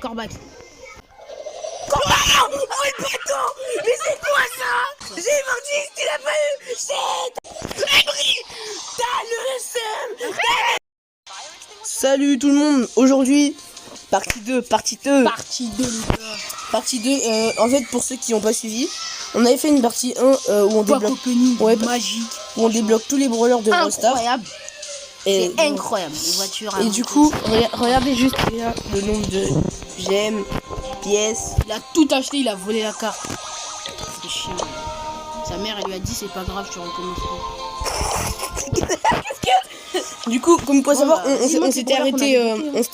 Corbac. Oh le bâton. Mais c'est quoi ça? J'ai menti, tu l'as pas eu. Shit. Emery, t'as le seum. Salut tout le monde, aujourd'hui partie 2. Partie 2, les gars. Partie 2, en fait pour ceux qui n'ont pas suivi, on avait fait une partie 1 où on débloque magique. Où on débloque tous les brawlers de Brawl Stars. Incroyable. Et C'est incroyable, les voitures. Et du coup, regardez juste là, le nombre de gemmes, pièces. Il a tout acheté, il a volé la carte. C'est chiant. Sa mère, elle lui a dit c'est pas grave, tu recommenceras. Du coup, comme il faut savoir, on s'était arrêté,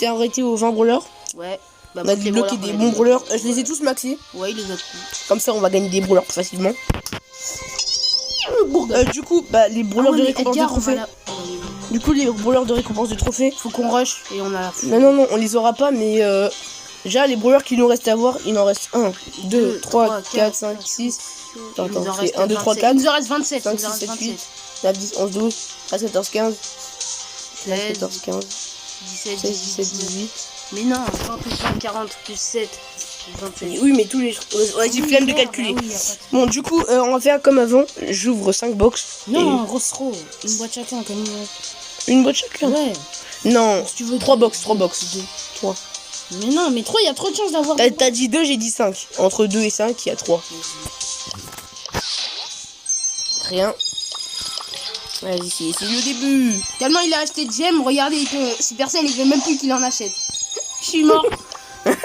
arrêté aux 20 brawlers. Ouais. Bah, On a débloqué des bons brawlers. Je les ai tous maxés. Ouais, il les a tous. Comme ça, on va gagner des brawlers plus facilement. Du coup, les brawlers de récompense de trophée. Du coup, les brawlers de récompense de trophée. Faut qu'on rush et on a la flemme. Non, on les aura pas, mais déjà, les brawlers qu'il nous reste à avoir, il en reste 1, 2, 3, 4, 5, 6. Attends, c'est 1, 2, 3, 4. Il nous en reste 27. 5, 6, 7, 8, 9, 10, 11, 12, 13, 14, 15. 13, 14, 15. 17, 16, 17, 18. Mais non, 20 plus 20, 40 plus 7. 28. Oui, mais tous les. Ouais, j'ai flemme de calculer. Ah oui, Bon, du coup, on va faire comme avant. J'ouvre 5 box. Non, Rostro. Une boîte chacun, comme une boîte chacun. Ouais. Non, si tu veux 3 box. 3. Mais non, mais 3, il y a trop de chances d'avoir. T'as dit 2, j'ai dit 5. Entre 2 et 5, il y a 3. Rien. Vas-y, c'est le début. Tellement il a acheté de gemmes, regardez, Supercell, il veut même plus qu'il en achète. Je suis mort. Je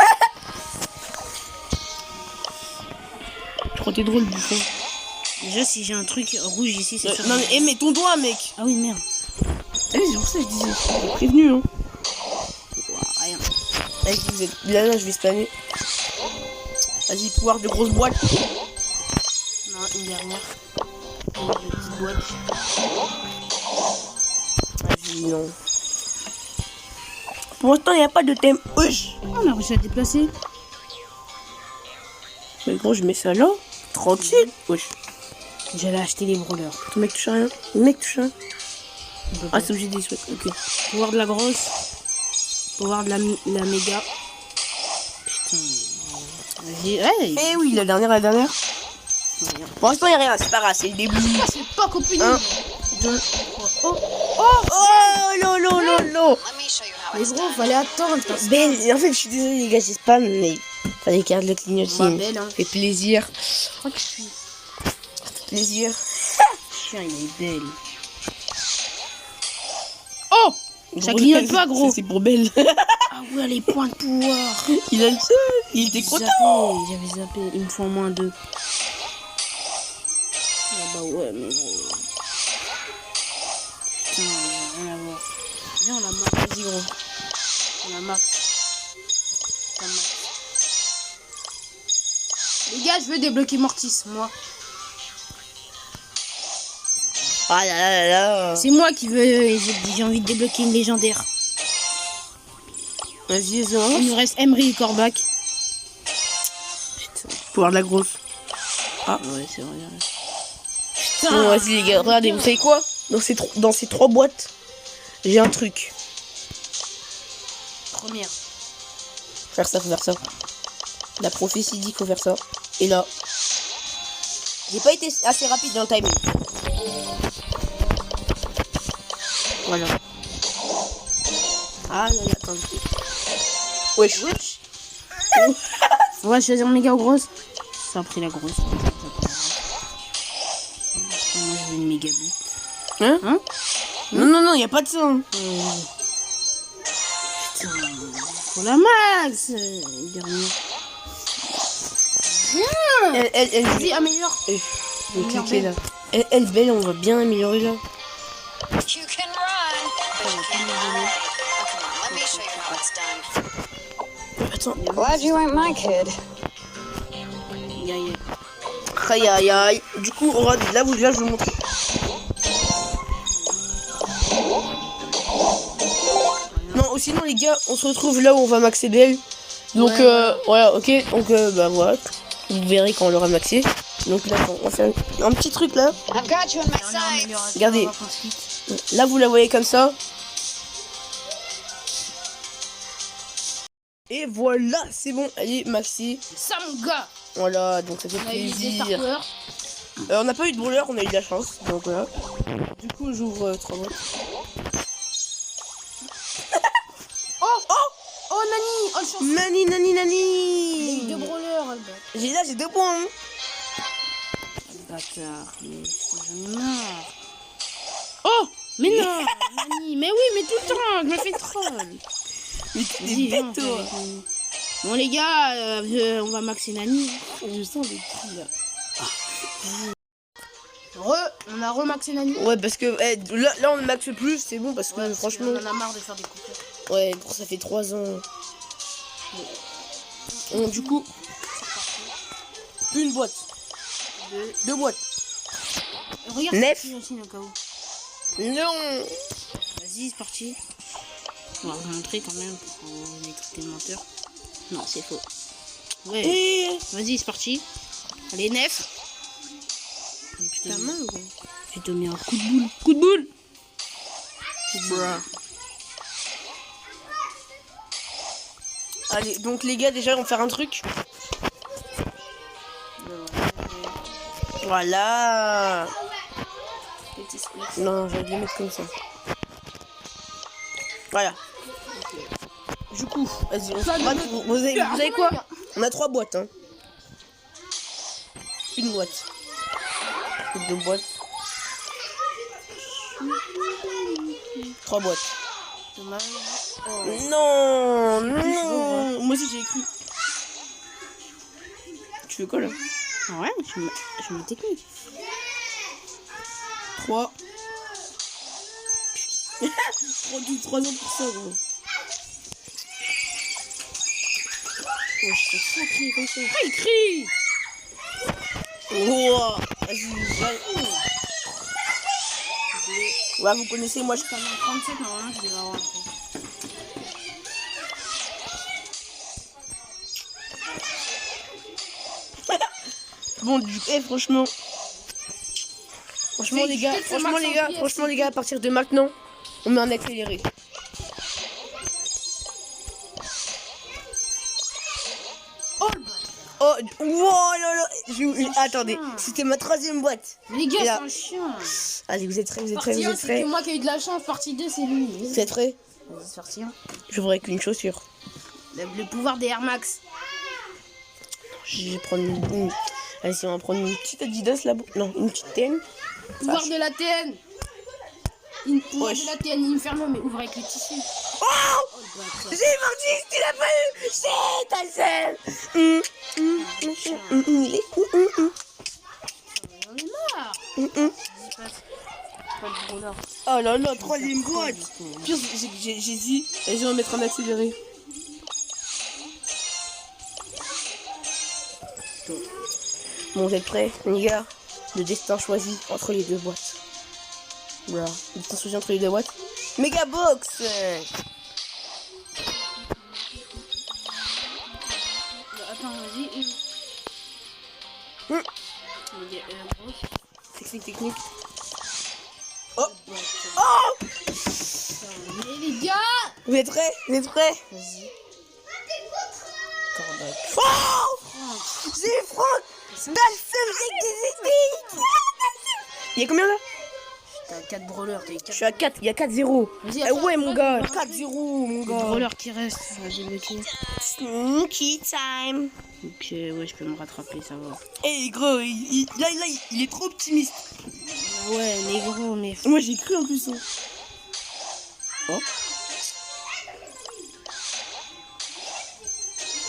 crois que t'es drôle, bouffon. Déjà, si j'ai un truc rouge ici, c'est sûr. Non, mais mets ton doigt, mec. Ah oui, merde. Ah oui, c'est pour ça que je disais. J'ai prévenu, hein. Rien. Vas-y, là, je vais spammer. Vas-y, pouvoir de grosse boîte. Non, une dernière. Une petite boîte. Vas-y, non. Pour l'instant, il n'y a pas de thème. Wesh. On a réussi à déplacer. Mais gros, je mets ça là. Tranquille. Wesh. J'allais acheter les brawlers. Ton mec touche à rien. Le mec touche à rien. Ah, c'est obligé des souhaits. Ok. Pouvoir de la grosse. Pouvoir de la méga. Putain. Vas-y. Hey. Eh oui, la dernière. Pour l'instant, il n'y a rien. C'est pas grave, c'est le début. Ah, c'est pas compagnie. 1, 2. Oh. Lolo. Mais gros, fallait attendre. Ben, en fait, je suis désolée, les gars, j'ai spam, mais fallait garder le clignoting. Belle, hein. Ça fait plaisir. Je crois que je suis. Plaisir. Chien, il est belle. Oh! Ça clignote pas, gros. C'est pour Belle. Ah ouais, les points de pouvoir. Il a le seul. Il était content. J'avais zappé. Il me faut au moins 2. Ah bah ouais, mais gros. Putain, rien à voir. Viens, on la max. Vas-y, gros. On la max. La max. Les gars, je veux débloquer Mortis, moi. Ah là. C'est moi qui veux. J'ai envie de débloquer une légendaire. Vas-y, ça. Il nous reste Emery et Corbac. Putain. Pouvoir de la grosse. Ah. Ouais, c'est vrai. Bon, vas-y, les gars, regardez, vous savez quoi? Dans ces 3 boîtes, j'ai un truc. Première. Faut faire ça. La prophétie dit qu'il faut faire ça. Et là, j'ai pas été assez rapide dans le timing. Voilà. Ah là là, attends. Wesh. On va choisir méga ou grosse. Ça a pris la grosse. Moi je veux une méga bite. Hein? Non, y a pas de ça. Hein. Putain, faut la max. Dernier. Elle Vas-y, améliore. je vais cliquer là. Elle belle, on va bien améliorer là. You can run, but you can't hide. Come on, let me show you how it's done. Attends. Glad you ain't my kid. Aïe. Du coup, regarde, là, je vous montre. Non, sinon les gars, on se retrouve là où on va maxer Belle. Donc voilà, ok. Donc voilà. Vous verrez quand on l'aura maxé. Donc là, on va faire un petit truc là. I've got you on my side. Regardez. Là, vous la voyez comme ça. Et voilà, c'est bon. Allez, maxi. Ça, mon gars. Voilà, donc ça fait On a eu des plaisir. starters. On n'a pas eu de brûleur, on a eu de la chance. Donc voilà. Du coup, j'ouvre 3 boîtes. Oh, Nani. Oh, chance. Nani, nani, Il y a eu nani. 2 brawlers, Albert. J'ai 2 points. Hein. Bâtard, mais j'en ai marre. Oh, mais non, Nani. Mais oui, mais tout le temps, je me fais troll. Mais t'es Vas-y, viens, bête, on fait toi. avec Nani. Bon, les gars, on va maxer Nani. Je sens des cris, là. On a remaxé Nani. Ouais, parce que là, on ne maxe plus, c'est bon, parce que Ouais, franchement. on en a marre de faire des coupures. Ouais, ça fait 3 ans. Bon, du coup, une boîte. 2 boîtes. Regarde, Neuf. c'est aussi au cas où. Non. Vas-y, c'est parti. On va vous montrer quand même pour qu'on ait traité de menteur. Non, c'est faux. Ouais. Et Vas-y, c'est parti. Allez, Nef. ta main, gros. Je te mets un coup de boule. Coup de boule. Bruh. Allez, donc les gars, déjà, on va faire un truc. Voilà. Petit split. Non, j'allais les mettre comme ça. Voilà. Du coup, vas-y, vous savez quoi? On a 3 boîtes, hein. Une boîte. 2 boîtes. 3 boîtes. Dommage. Non, non. Moi aussi j'ai écrit. Tu fais quoi là? Ah ouais, je me technique. 3. 3 ans pour ça, gros. Ouais, je te fous crier comme ça. Ah, il crie. Wow. Vas-y, j'arrive. Ouais, vous connaissez, moi je... T'en as 37, normalement, je vais avoir un truc. Bon, du coup, franchement... Franchement, C'est les gars, juste le franchement, max les en gars, pièces, franchement, c'est les gars, à partir de maintenant, on met un accéléré. Oh, le bâtard. Oh, wow, là, là. Attendez, chien. c'était ma 3e boîte. Mais les gars, Et c'est là- un chien. Allez, vous êtes prêts, vous êtes prêts, Partie vous 1, êtes c'est prêts. que moi qui ai eu de la chance. Partie 2, c'est lui. Vous êtes prêts? Vas-y, c'est parti 1. J'ouvre avec une chaussure. Le pouvoir des Air Max. Je vais prendre une... Allez, on va prendre une petite Adidas là-bas. Non, une petite TN. Pouvoir de la TN. Pouvoir Wesh. de la TN, il me ferme, mais ouvre avec le tissu. Oh, Oh, le bâtard. j'ai parti, tu l'as pas eu. C'est ta selle. Il est... J'en ai marre. Vas-y, passe. Pas de brawler. Oh là là, 3e boîte. Pire, j'hésite. Vas-y, on va mettre un accéléré. Bon, vous êtes prêts, les gars? Le destin choisi entre les 2 boîtes. Voilà. Le destin choisi entre les 2 boîtes. Mega box. Attends, vas-y. Hum. Grosse. Technique. Oh. Oh. Mais les gars. Vous êtes prêts? Vous êtes prêts? Vas-y. Oh. J'ai Franck. T'as il y a combien là? T'as 4 brawlers, t'as 4. Je suis à 4, il y a 4-0. Vas-y, Eh attends, ouais mon gars, attends, 4-0 mon gars. brawlers qui restent, on va débloquer. Sneaky time. Donc, ouais, je peux me rattraper, ça va. Eh gros, là, il est trop optimiste. Ouais, mais gros, mais. Moi j'ai cru en plus. Hein. Oh.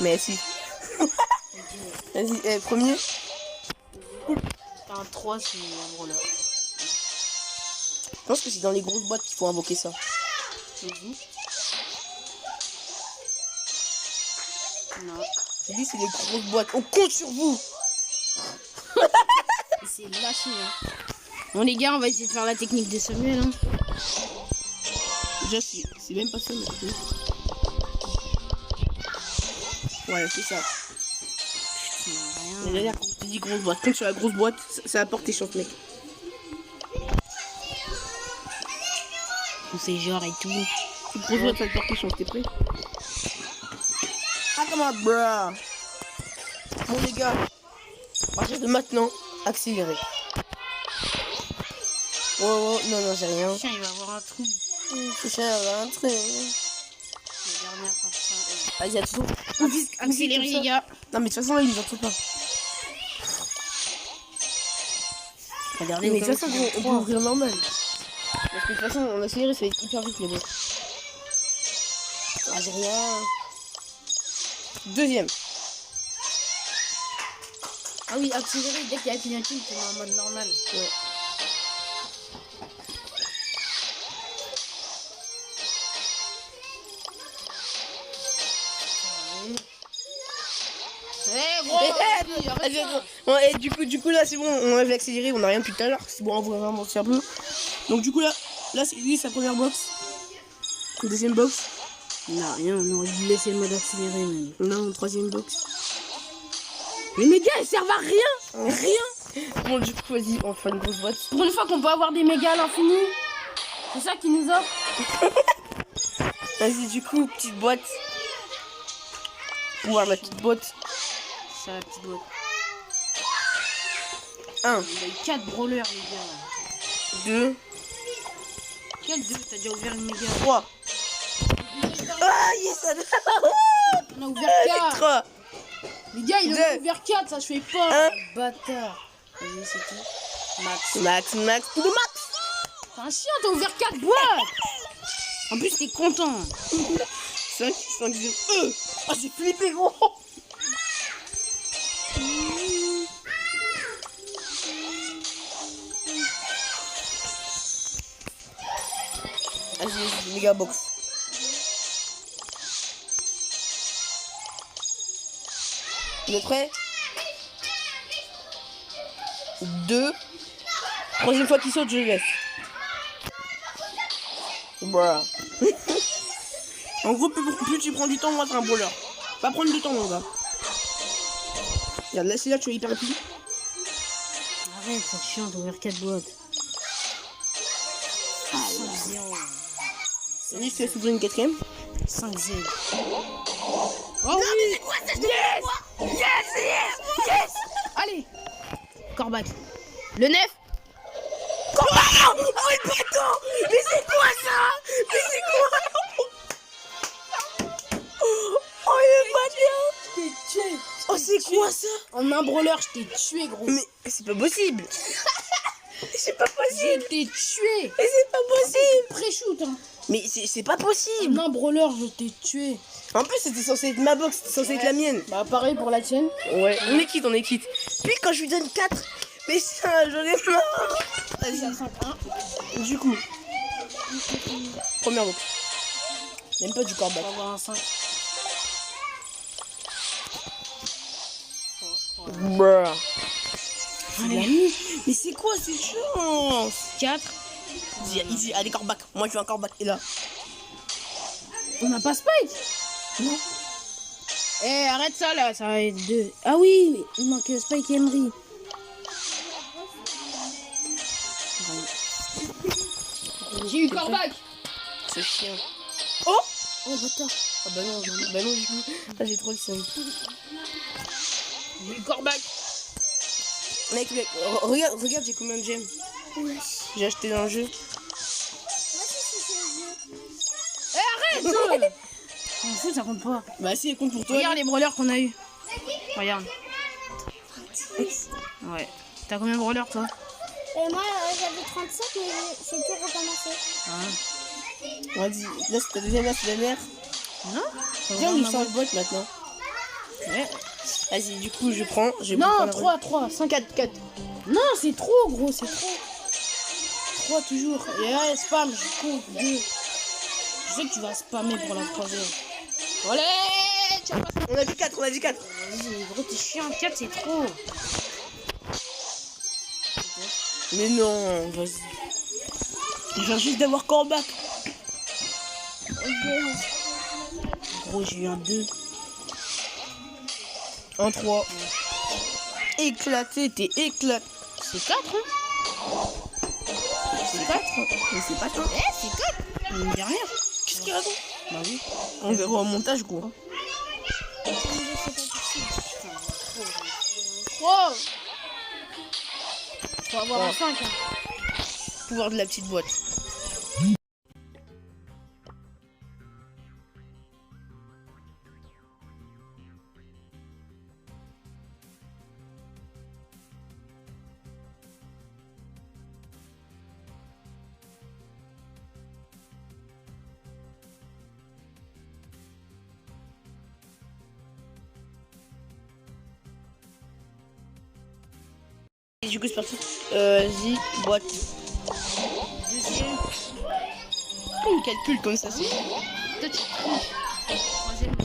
Mais si. Vas-y, premier. T'as un 3 sur un brawler. Je pense que c'est dans les grosses boîtes qu'il faut invoquer ça. Vas-y. Non. J'ai dit c'est les grosses boîtes. On compte sur vous. C'est lâché, hein. Bon, les gars, on va essayer de faire la technique de Samuel, hein. Déjà c'est même pas ça ma technique. Ouais, c'est ça. Putain, Mais rien. là, quand je te dis grosse boîte, compte sur la grosse boîte, ça apporte tes chances, mec. On fait genre et tout. C'est grosse boîte, ça apporte tes chances, t'es prêt? Comment, bruh. Bon, les gars, à partir de maintenant, accélérez. Oh, non, j'ai rien. Le chien, il va avoir un trou. Ce chien va un train. La dernière partie. Vas-y, attention. Accélérez, les gars. Non, mais de toute façon, là, il nous en trouve pas. Regardez, Mais de toute façon, on peut ouvrir normal. Parce que de toute façon, on accélère, ça va être hyper vite, les gars. Ah, j'ai rien. Deuxième. Ah oui, accélérer, dès qu'il y a clignotant, c'est en mode normal. Ouais. Bon, et du coup là c'est bon, on a accéléré, on a rien depuis tout à l'heure. C'est bon, on va vraiment un peu. Donc du coup là c'est lui sa première box. Deuxième box. Non, rien, on aurait dû laisser le mode accéléré même. Non, troisième box. Les mégas, ils servent à rien. Rien. Bon du coup vas-y, on fait une grosse boîte. Pour une fois qu'on peut avoir des mégas à l'infini. C'est ça qui nous offre. Vas-y du coup, petite boîte. Pour voir la petite boîte. C'est la petite boîte. 1, Il y a eu 4 brawlers, les gars. 2, Quel 2? T'as déjà ouvert une méga? 3. Ah yes, On a ouvert 4. 3. Les gars, ils ont Deux. ouvert 4, ça je fais pas. Un. Bâtard. Vas-y, c'est qui? Max. Max, tout le max. T'es un chien, t'as ouvert 4 boîtes. En plus, t'es content. 5, 0. Ah, j'ai flippé, gros. Vas-y, méga box. On est prêt? 2. Troisième fois qu'il saute, je le laisse. Bruh. En gros, plus tu prends du temps, moins t'es un brawler. Pas prendre du temps, mon gars. Regarde, là, c'est là, tu es hyper rapide. Arrête, c'est chiant, t'as ouvert 4 boîtes. Ah, 5-0. Vas-y, je te laisse ouvrir une quatrième. 5-0. Oh oui! Quoi, ça, yes! Allez. Corbac. Le 9. Corbac! Oh, le bâton! Mais c'est quoi ça? Mais c'est quoi? Oh, le bâton! Je t'ai tué. Oh, c'est quoi ça? En un brawler, je t'ai tué, gros. Mais c'est pas possible! C'est pas Je possible! t'ai tué. Mais c'est pas possible! Pré-shoot, hein. Mais c'est pas possible! En un brawler, je t'ai tué. En plus, c'était censé être ma box, c'était censé être la mienne. Bah, pareil pour la tienne. Ouais, on est quitte, on est quitte. Puis quand je lui donne 4, mais ça, j'en ai marre. Vas-y, 5-1. Du coup, première box. Même pas du corps On va avoir un 5. Bruh. Allez. Mais c'est quoi ces chances? 4. Easy, allez, corbac. Moi, je veux un corbac. Et là? On n'a pas Spike. Non. Eh, arrête ça là, ça va être 2. Ah oui, il manque Spike et Emery. J'ai eu Corbac. C'est chiant. Oh, bâtard. Ah bah non, du coup. Ah, j'ai trop le seum. J'ai eu Corbac. Mec, regarde, j'ai combien de gemmes? J'ai acheté dans le jeu. Eh, arrête. On fout, ça compte pas. Bah si, elle compte pour toi. Regarde les brawlers qu'on a eu. Regarde. Ouais. T'as combien de brawlers toi? Et moi, j'avais 37, mais j'ai tout recommencé. Ah. Vas-y, là c'est ta deuxième, là c'est la dernière. Non. Viens, on lui sort le boîte maintenant. Ouais. Vas-y, du coup, je prends. Non, 3, 5, 4. Non, c'est trop gros, c'est trop. 3 toujours. Et là, spam, je compte 2. Je sais que tu vas spammer pour la troisième. Allez, tu vas pas... On a dit 4, Vas-y, gros, t'es chiant, 4 c'est trop. Mais non, vas-y. Je viens juste d'avoir corbac. Gros, j'ai eu un 2. Un 3. Éclaté, t'es éclaté. C'est 4, hein? C'est 4. Mais c'est pas toi. Eh, c'est 4. Il me dit rien. Qu'est-ce qu'il raconte? Bah oui. On verra au montage, gros. Wow. Faut avoir un 5. Hein. Pouvoir de la petite boîte. Et du coup c'est parti. Vas-y, boîte. Deuxième. On calcule comme ça, c'est. Toi, tu triches. Troisième.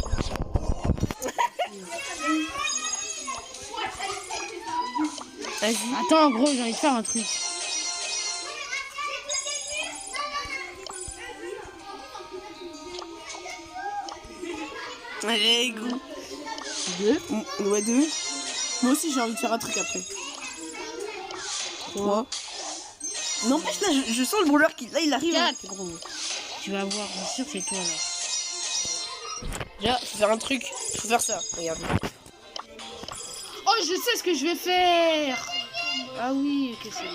Vas-y. Attends, gros, j'ai envie de faire un truc. Allez, gros. 2. Ouais, 2. Moi aussi j'ai envie de faire un truc après. 3. N'empêche là, je sens le brûleur qui. Là il arrive. 4, gros. Tu vas voir, bien sûr, c'est toi là. Déjà, faut faire un truc. Faut faire ça. Regarde. Oh, je sais ce que je vais faire. Ah oui, ok, c'est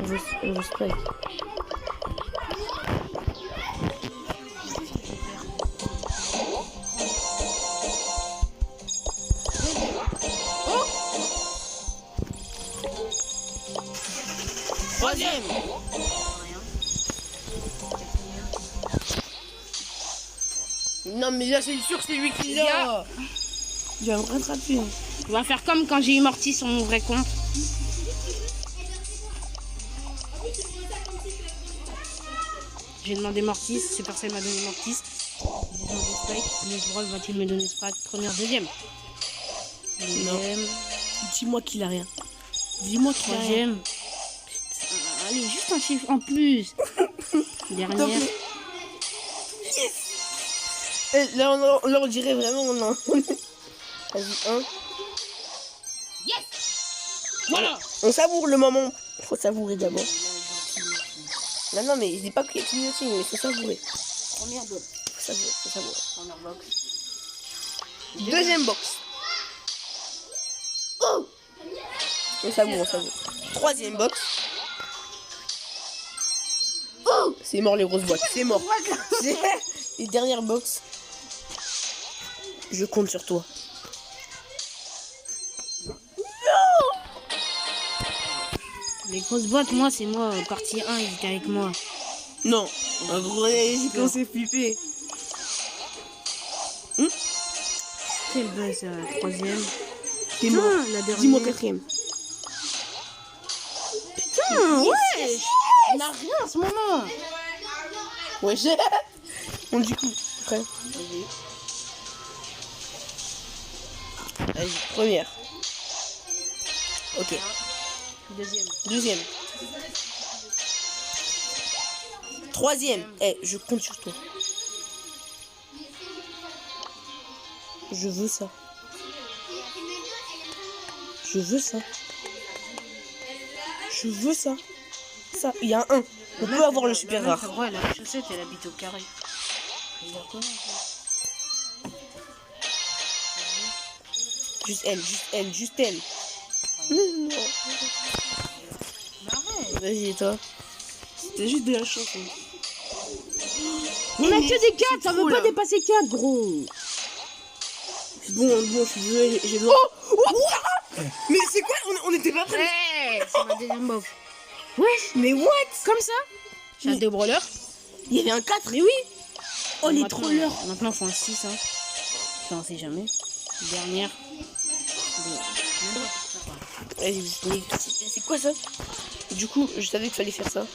bon. Je spray. Troisième. Non mais là c'est sûr c'est lui qui l'a. Il va me rattraper. On va faire comme quand j'ai eu Mortis sur mon vrai compte. J'ai demandé Mortis, c'est personne m'a donné Mortis. J'ai demandé Sprite, le drôle va-t-il me donner Sprite? Première, deuxième. Deuxième. Dis-moi qu'il a rien. Dis-moi qu'il a rien. Troisième. Allez, juste un chiffre en plus. Dernière. Yes. Là on dirait vraiment on a. Vas-y, 1. Yes. Voilà. On savoure le moment. Il faut savourer d'abord. Non mais je dis pas qu'il y a clignoting, mais il faut savourer. Première box. Faut savourer. Première box. Deuxième box. Oh. On savoure. Troisième box. Oh. C'est mort les grosses boîtes, c'est mort. Et dernière box. Je compte sur toi. Les grosses boîtes, moi, c'est moi. Partie 1, ils étaient avec moi. Non. En gros, j'ai commencé à flipper. Quel buzz, troisième. T'es mort. Putain, la dernière. Dis-moi quatrième. Putain, ouais. On n'a rien en ce moment. Ouais, j'ai. Bon, du coup, après. Vas-y, première. Ok. Deuxième. Troisième. Je compte sur toi. Je veux ça. Ça, il y a un 1. On peut avoir le super rare. Ouais, la chaussette, elle habite au carré. Juste elle. Non. Vas-y, toi. C'était juste de la chance. On a que des 4, ça veut pas dépasser 4, gros. Bon, je suis désolé, j'ai besoin. Oh mais c'est quoi? On était pas prêts. Hey, c'est ma deuxième box. Ouais, Mais what? comme ça. J'ai un débrûleur. Il y avait un 4, mais oui. Oh, les trollers. Maintenant, on fait un 6. Hein. Enfin, on sait jamais. Dernière. C'est quoi ça? Du coup, je savais qu'il fallait faire ça.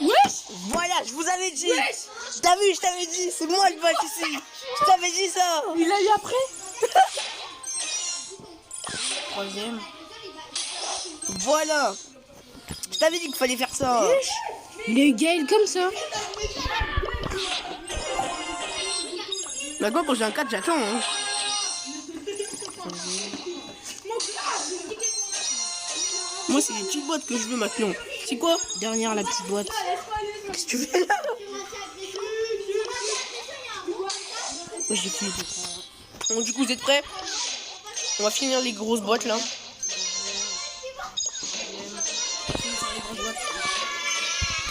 Wesh. Voilà, je vous avais dit. T'as vu, je t'avais dit. C'est moi le bac ici. Je t'avais dit ça. Il a eu après. Troisième. Voilà. Je t'avais dit qu'il fallait faire ça. Les Gale comme ça. Maintenant, quand j'ai un 4, j'attends. Hein. Moi, c'est les petites boîtes que je veux maintenant. C'est quoi? Dernière, la petite boîte. Qu'est-ce que tu fais là? j'ai fini. Donc du coup, vous êtes prêts? On va finir les grosses boîtes là.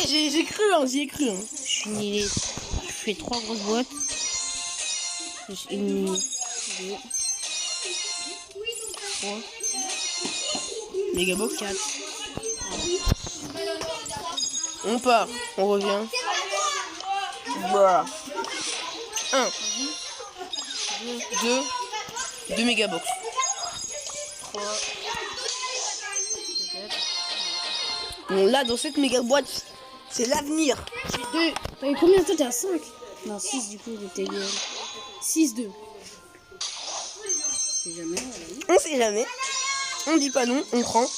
J'ai cru, hein, j'y ai cru. Hein. Je fais 3 grosses boîtes. Une, 2, 3. Megabox 4. On part, on revient. Voilà. 1, 2 mégabox. 3. Bon, là, dans cette méga boîte, c'est l'avenir. J'ai 2. T'as eu combien? Toi, t'es à 5? Non, 6 du coup, il était 6, 2. C'est jamais. On sait jamais. On dit pas non, on prend. Si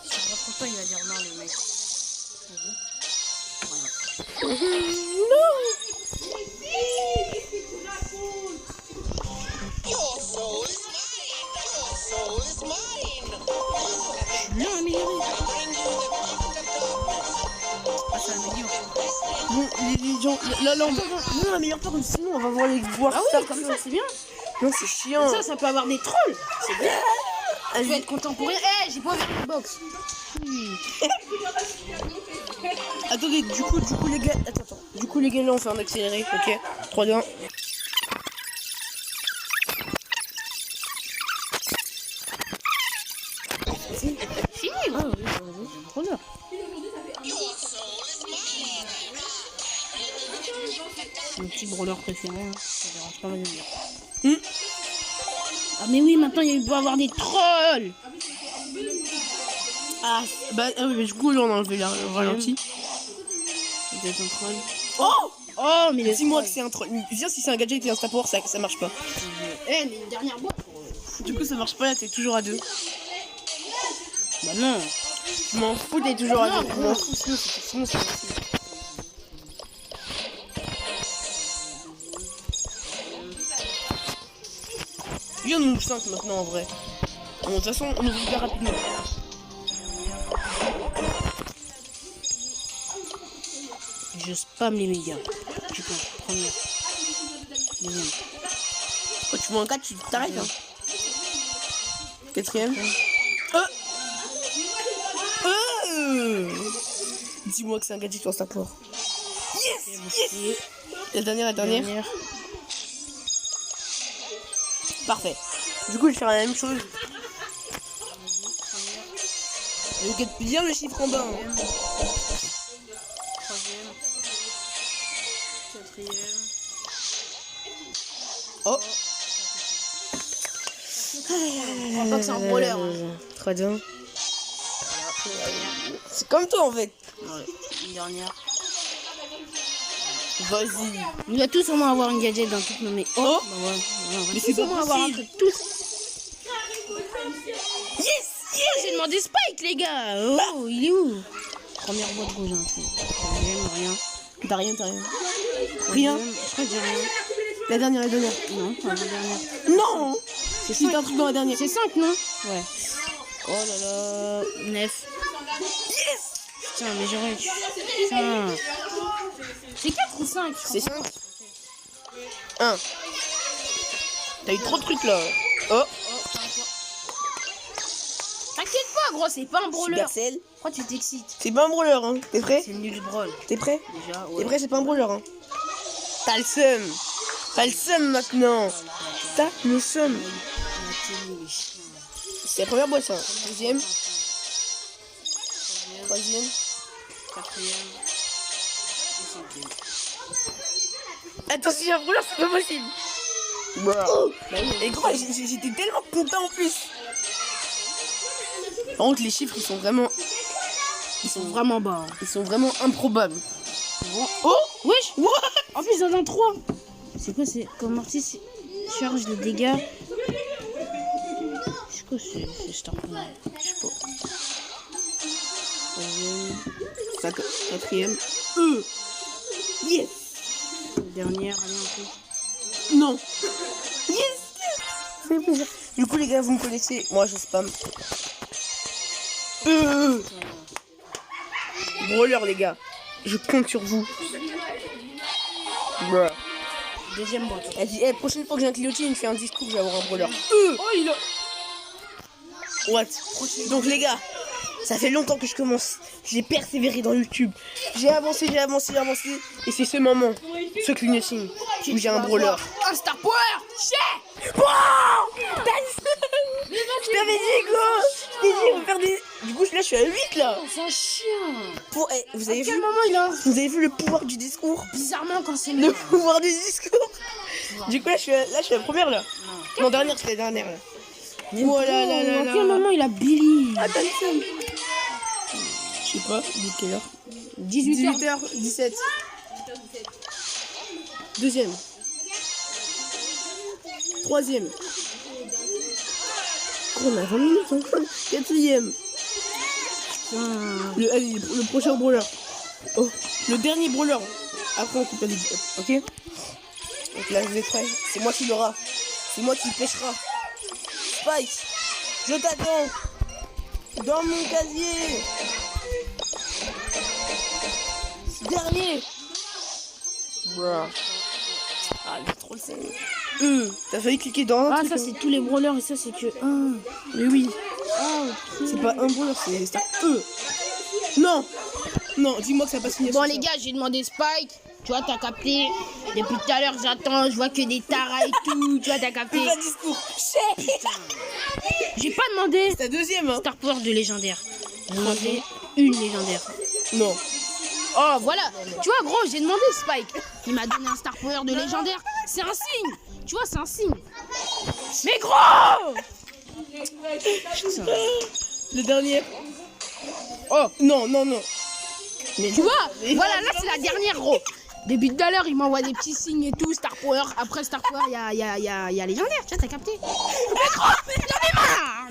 je rentre pas, il va dire non, les mecs. Non, amélioré. Ah, ça améliore. Bon, les gens, là, on peut non, améliore pas comme sinon on va voir les voir Ah ça oui, comme ça, c'est bien. Non, c'est chiant. Ça peut avoir des trolls. C'est bien. Ah, Tu vas être content pour rien. Eh, j'ai pas ouvert une box. Attendez, du coup les gars, attends. Du coup les gars, là on fait un accéléré, ok. 3, 2, 1. Fini. Ah oui, trop bien. Mon petit brawler préféré, hein. Ça dérange pas mal de dire. Ah mais oui, maintenant il va y avoir des trolls. Ah, bah oui, mais du coup là on a enlevé le ralenti. Vous êtes un troll. Oh mais les dis-moi trolls. que c'est un troll. Viens, si c'est un gadget et un stapor, ça marche pas. Eh, mais une dernière boîte. Du coup ça marche pas, là t'es toujours à 2. Bah non. Je m'en fous, t'es toujours à Non, 2. Je m'en fous, sinon c'est facile. Il y en a nous 5 maintenant en vrai. Bon, de toute façon, on ouvre hyper rapidement. Je spam les médias. Tu peux. Première. Deuxième. Quand tu vois un 4, tu t'arrêtes. Hein. 4ème. Dis-moi que c'est un gadget ou un stapor. Yes. La dernière. Dernière. Parfait. Du coup, je vais faire la même chose. Regarde bien le chiffre en bas. Hein. Troisième. Quatrième. Oh. Je crois pas que c'est un brawler. Hein. 3, 2, 1. C'est comme toi en fait. Ouais. Une dernière. Vas-y. On doit tous au moins avoir une gadget dans toutes nos mais Oh. bah ouais. Mais c'est pas au moins avoir un possible. truc tous. Yes. J'ai demandé Spike les gars. Oh, il est où? Première boîte rouge, un truc. Deuxième, rien. T'as rien. Rien. Troisième, je crois que j'ai rien. La dernière. Non, pas la dernière. Non. C'est Si t'as un truc dans la dernière. C'est 5, non? Ouais. Oh là là. 9. Yes. Putain, mais j'aurais. Putain. C'est 4 ou 5? C'est 5. 1. T'as eu trop de trucs là. Oh. T'inquiète pas, gros, c'est pas un brawler. Supercell. Pourquoi tu t'excites? C'est pas un brawler, hein. T'es prêt? C'est nul brawl. T'es prêt? Déjà, ouais. T'es prêt? C'est pas un brawler, hein. T'as le seum. T'as le seum maintenant. T'as le seum. C'est la première boîte, ça. Deuxième. Troisième. Quatrième. Et cinquième. Attention, un brawler, c'est pas possible. Et gros, j'étais tellement content en plus. Par contre, les chiffres, ils sont vraiment bas. ils sont vraiment improbables. Oh, wesh. En plus, il y en a 3. C'est quoi? C'est comme Mortis charge de dégâts. C'est quoi? C'est Starfire. Je sais pas. Quatrième. Yes. Dernière, allez un peu. Non. Yes. Ça fait plaisir. Du coup, les gars, vous me connaissez. Moi, je spam. Brawler, les gars. Je compte sur vous. Bruh. Deuxième boîte. Elle dit, prochaine fois que j'ai un Cléotine, fais un discours, je vais avoir un brawler. Oh, il a... What? Donc les gars, ça fait longtemps que je commence. J'ai persévéré dans YouTube. J'ai avancé. Et c'est ce moment, ce clignoting, où j'ai un brawler. Un Star Power. Chais. Je t'avais dit quoi? Je t'ai dit, on va faire des... Du coup là je suis à 8 là. C'est un chien. Vous avez Quel vu? moment il a... Vous avez vu le pouvoir du discours? Bizarrement quand c'est Le pouvoir du discours. Du coup là je suis à la première là. Non, dernière, c'est la dernière là. Oh là là là là. À quel moment il a Billy? Attends, je sais pas, il est quelle heure? 18h17. Deuxième. Troisième. Oh, on a 20 minutes encore. Quatrième. Le prochain brawler. Oh, le dernier brawler. Après on coupe la vidéo. Ok? Donc là vous êtes prêts? C'est moi qui l'aura. C'est moi qui pêchera. Spike, je t'attends. Dans mon casier. Dernier. Bruh. Ah, il est trop le scène. T'as failli cliquer dans un Ah, truc, ça hein. c'est tous les brawlers et ça c'est que un. Mais oui. Ah, C'est pas un brawler, c'est ça. Non. Non, dis-moi que ça passe fini. bon les gars, j'ai demandé Spike. Tu vois, t'as capté. Depuis tout à l'heure, j'attends. Je vois que des taras et tout. Tu vois, t'as capté. Fais pas de discours. J'ai pas demandé C'est ta deuxième, hein. Star Power de légendaire. J'ai demandé une légendaire. Non. Oh, voilà. Tu vois, gros, j'ai demandé Spike. Il m'a donné un Star Power de légendaire. C'est un signe. Tu vois, c'est un signe. Mais gros! Putain. Le dernier. Oh, Non. mais tu vois, voilà, là c'est la dernière, gros. Depuis tout à l'heure, il m'envoie des petits signes et tout, Star Power. Après Star Power, il y a légendaire, tu vois, t'as capté. Mais gros, j'en ai marre.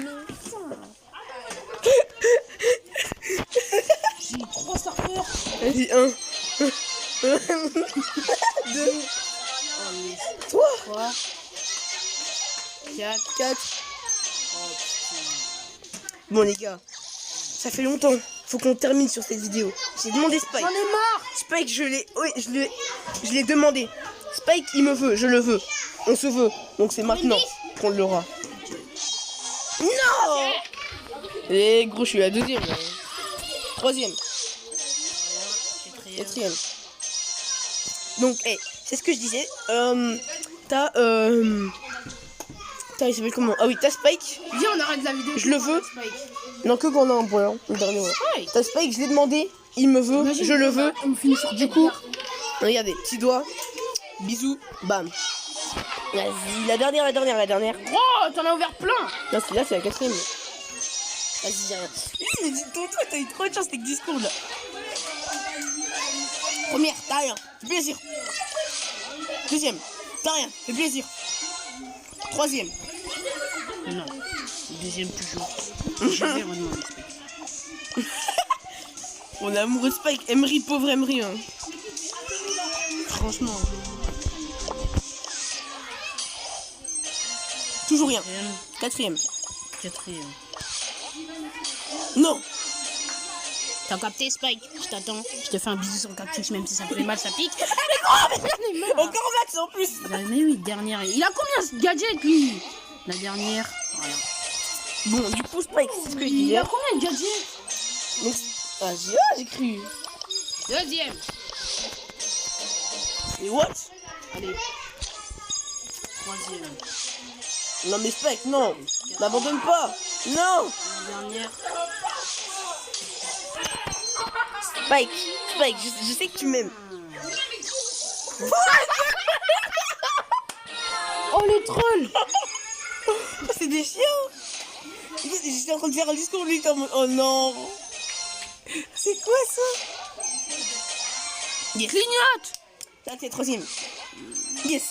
J'ai 3 Star Power. Vas-y, 1. 2. 3. 4. Bon les gars, ça fait longtemps. Faut qu'on termine sur cette vidéo. J'ai demandé Spike. J'en ai marre. Spike, je l'ai demandé. Spike, il me veut, je le veux. On se veut. Donc c'est maintenant qu'on l'aura. Non. Et gros, je suis la deuxième. Là. Troisième. Quatrième. Donc, c'est ce que je disais. Il s'appelle comment? Ah oui, t'as Spike. Viens, on arrête la vidéo. Je le veux. Spike. Non, que quand on a un point. Le dernier. Ouais. Ouais. T'as Spike, je l'ai demandé. Il me veut, Imagine, je le veux. On finit sur Du coup, regardez, petit doigt. Bisous, bam. Vas-y, la dernière. Gros, t'en as ouvert plein. Non, là, c'est la quatrième. Vas-y, dis rien. Mais dis toi, t'as eu trop de chance avec le discours là. Première, t'as rien. Fait plaisir. Deuxième, t'as rien. Fait plaisir. Troisième. Non. Deuxième toujours. Je vais redemander Spike. On est amoureux de Spike. Emery, pauvre Emery. Hein. Franchement. Toujours rien. Quatrième. Non. T'as capté Spike? Je t'attends. Je te fais un bisou sur le cactus même si ça fait mal, ça pique. Encore Max en plus. Mais oui, dernière. Il a combien ce gadget lui? La dernière. Voilà. Bon, du coup, Spike, c'est ce que je Il disais. a combien de gadgets? Donc, j'ai cru. Deuxième. Et what? Allez. Troisième. Non mais Spike, non. N'abandonne pas. Non. La dernière. Spike, je sais que tu m'aimes. Oh les trolls. C'est des chiens. J'étais en train de faire un discours, lui, il était en mode, oh non. C'est quoi ça? Yes. Clignote. Là, t'es troisième. Yes.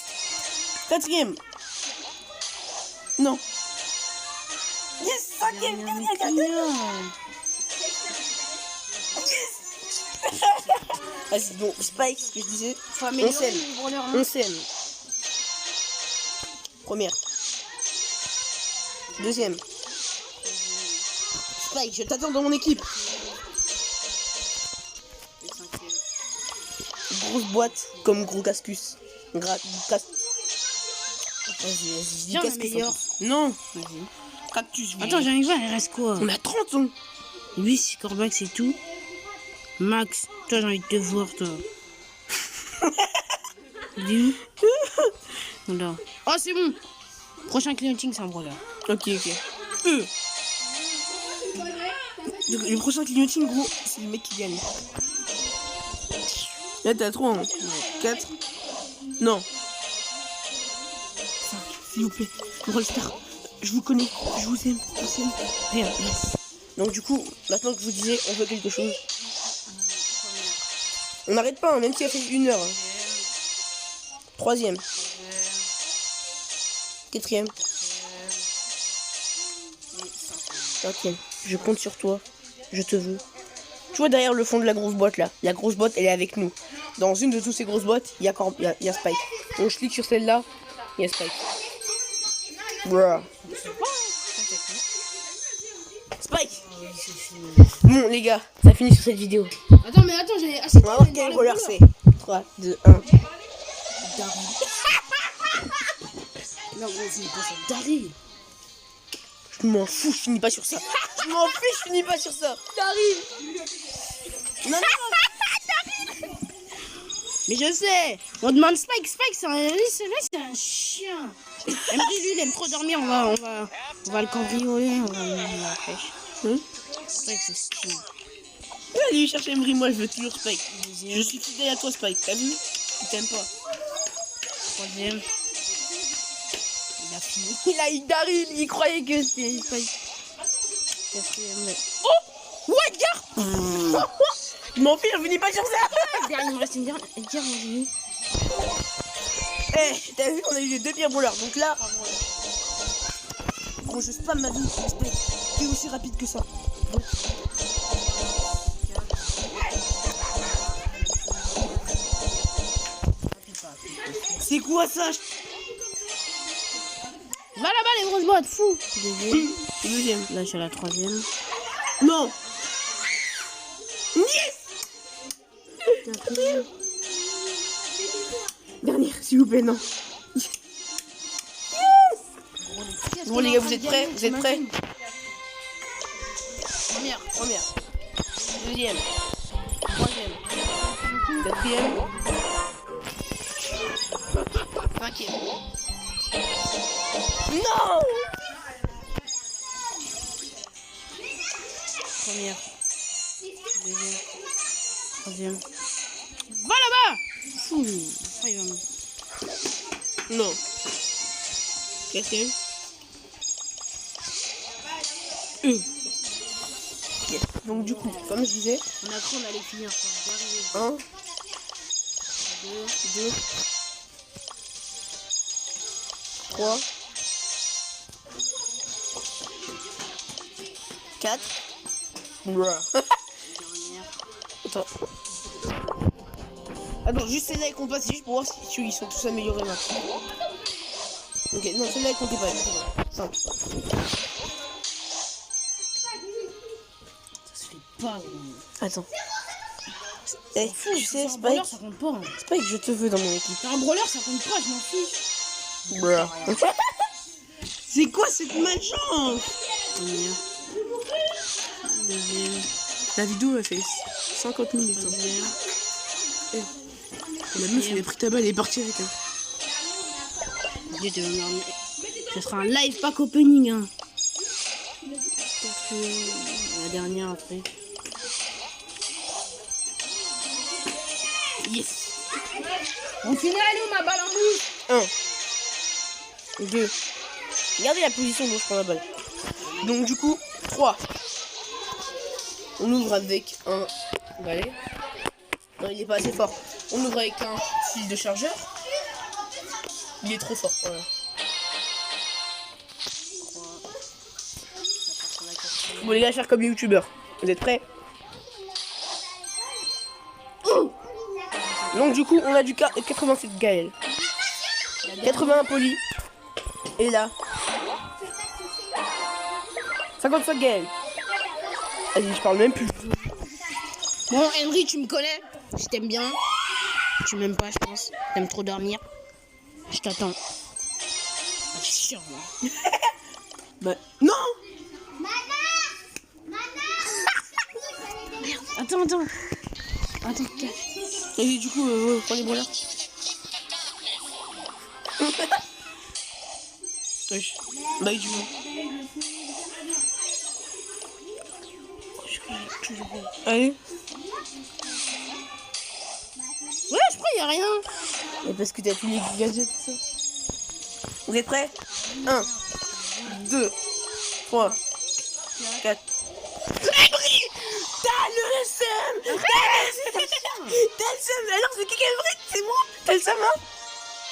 Quatrième. Non. Yes, cinquième. Vas-y, bon, Spike, ce que je disais, on s'aime. On s'aime. Première. Deuxième. Spike, je t'attends dans mon équipe. Grosse boîte comme gros cascus. Vas-y, Tiens, casse le meilleur. Non, Vas-y. cactus. Attends, j'arrive pas, il reste quoi? On a 30 ans. Lui, c'est Corbac, c'est tout. Max, toi, j'ai envie de te voir, toi. Dis où? Voilà. Oh, c'est bon. Prochain clignoting, c'est un brawler. Ok. Donc, le prochain clignoting, gros, c'est le mec qui gagne. Là, t'as 3, hein. 4. Non. 5, s'il vous plaît. Rollstar, je vous connais, je vous aime. Rien. Donc, du coup, maintenant que je vous disais, on veut quelque chose. On n'arrête pas, hein, même si ça fait 1 heure. Hein. 3e. 4e. 5e. Je compte sur toi. Je te veux. Tu vois derrière le fond de la grosse boîte là. La grosse boîte, elle est avec nous. Dans une de toutes ces grosses boîtes, il y a Spike. Donc je clique sur celle-là, il y a Spike. Bruh. Spike. Bon les gars, ça finit sur cette vidéo. Attends, j'ai assez On va voir quel roller c'est. 3, 2, 1. Non, gros, c'est pas ça. Daryl. Je m'en fous, je finis pas sur ça. Je m'en fiche, je finis pas sur ça. Non. Mais je sais. On demande Spike. Spike, c'est un chien. Emery, lui, il aime trop dormir. On va le cambrioler. On va le mettre à la pêche. Spike, c'est stylé. Allez chercher Emery, moi je veux toujours Spike. Je suis fidèle à toi Spike, t'as vu? Il t'aime pas. 3e. Il a fini. Il a eu Daryl, il croyait que c'était Spike. 4e. Oh ouais, gars. Je m'en fiche, je finis pas sur ça. Derrière, il me reste une dernière. Eh, t'as vu, on a eu les 2 pires brawlers. Donc là, gros, je spam ma vie. Spike, t'es aussi rapide que ça. C'est quoi ça? Va là-bas, les grosses boîtes, fou. Deuxième. Là, je suis à la 3e. Non. Yes. Dernière, s'il vous plaît, non. Yes. Bon les gars, vous êtes prêts? Vous êtes prêts? Première. Deuxième. Troisième. 4e. 5e. Non. Première. Deuxième. Troisième. Va là-bas. Fou. Ah, il va me... Non. 4e. Ok. Donc du coup, comme je disais, On a cru, on allait finir par un, derrière. 2, 3, 4. Attends. Attends, juste celle-là qu'on passe, c'est juste pour voir si ils sont tous améliorés maintenant. Ok, non, celle-là elle comptait pas. 5. Ça se fait pas, gros. Attends. Eh, tu sais, Un brawler, Spike, ça compte pas. Hein. Spike, je te veux dans mon équipe. T'as un brawler, ça compte pas, je m'en fiche. C'est quoi cette malchance? Première. Deuxième. La vidéo a fait 50 minutes. Hein. Troisième. La meuf, elle a pris ta balle et est partie avec un. Dieu de m'emmener. Ce sera un live pack opening. Hein. Quatrième. La dernière après. Yes. On finit à nous, ma balle en bouche. 1, 2. Regardez la position dont je prends la balle. Donc du coup, 3. On ouvre avec un balai. Non, il est pas assez fort. On ouvre avec un fil de chargeur. Il est trop fort. Voilà. Bon les gars, faire comme les youtubeurs. Vous êtes prêts? Donc du coup, on a du 87 Gaël. 81 Poli. Et là 55 Gaël. Vas-y, je parle même plus. Bon, Henry, tu me connais. Je t'aime bien. Tu m'aimes pas, je pense. T'aimes trop dormir. Je t'attends. Ah, c'est chiant, là. Bah, non. Attends. Attends, Et du coup, prends les brûleurs. Wesh. Bah, du coup. Allez. Ouais, je crois qu'il y a rien. Et parce que t'as tous les gadgets, ça. Vous êtes prêts? 1, 2, 3, 4. T'as le seum! T'as le seum! Alors c'est qui Emery? C'est moi? T'as le seum, hein?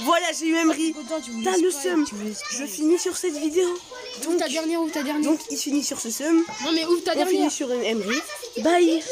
Voilà, j'ai eu Emery. T'as le seum! Je finis sur cette vidéo. Ouvre ta dernière, Donc il finit sur ce seum. Non mais ouvre ta On finit dernière. sur un Emery. Bye!